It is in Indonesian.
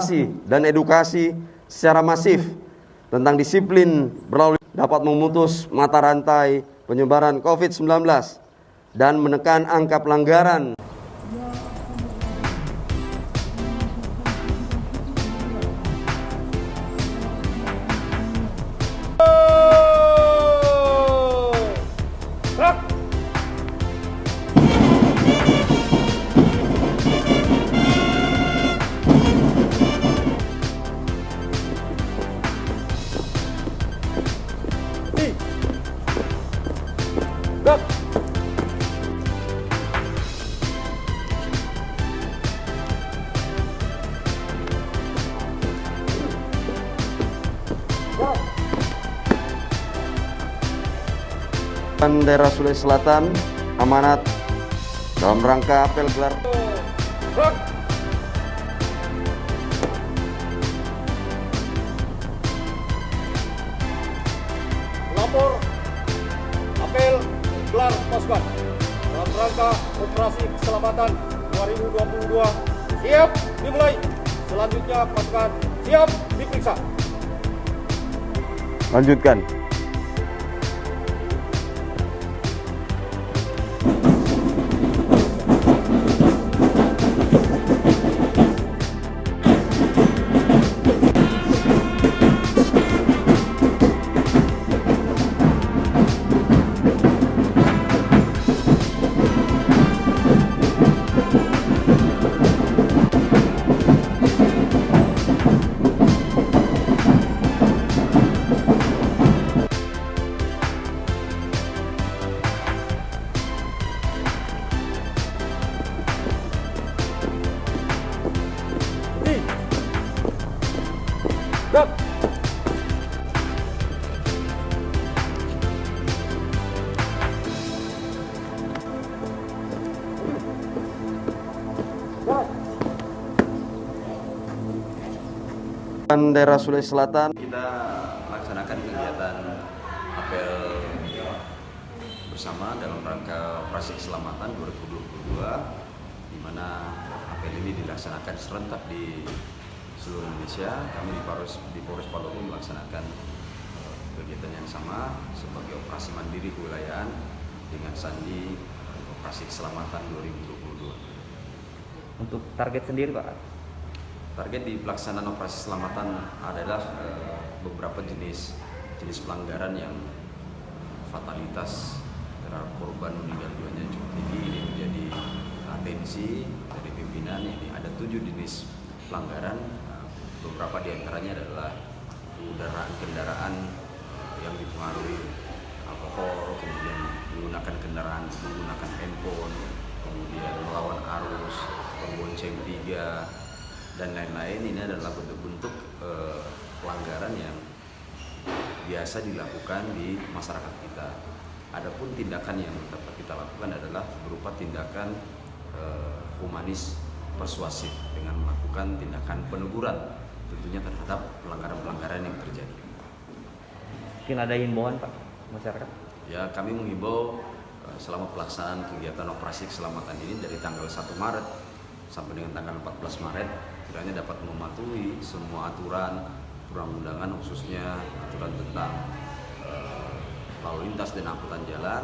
sosialisasi dan edukasi secara masif tentang disiplin berlalu lintas dapat memutus mata rantai penyebaran COVID-19 dan menekan angka pelanggaran. Daerah Sulawesi Selatan amanat dalam rangka apel gelar lapor apel gelar pasukan dalam rangka operasi keselamatan 2022 siap dimulai. Selanjutnya pasukan siap diperiksa. Lanjutkan. Daerah Sulawesi Selatan kita melaksanakan kegiatan apel bersama dalam rangka operasi keselamatan 2022, di mana apel ini dilaksanakan serentak di seluruh Indonesia. Kami di Polres Palopo melaksanakan kegiatan yang sama sebagai operasi mandiri kewilayahan dengan sandi operasi keselamatan 2022. Untuk target sendiri, Pak? Target di pelaksanaan operasi keselamatan adalah beberapa jenis pelanggaran yang fatalitas terhadap korban meninggal dunia cukup tinggi. Ini menjadi atensi dari pimpinan. Ini ada 7 jenis pelanggaran. Beberapa diantaranya adalah kendaraan yang dipengaruhi alkohol, kemudian menggunakan kendaraan menggunakan handphone, kemudian melawan arus, membonceng 3 dan lain-lain. Ini adalah bentuk-bentuk pelanggaran yang biasa dilakukan di masyarakat kita. Adapun tindakan yang dapat kita lakukan adalah berupa tindakan humanis persuasif dengan melakukan tindakan peneguran tentunya terhadap pelanggaran-pelanggaran yang terjadi. Mungkin ada himbauan, Pak, masyarakat? Ya, kami menghimbau selama pelaksanaan kegiatan operasi keselamatan ini dari tanggal 1 Maret sampai dengan tanggal 14 Maret kiranya dapat mematuhi semua aturan perundang-undangan, khususnya aturan tentang lalu lintas dan angkutan jalan,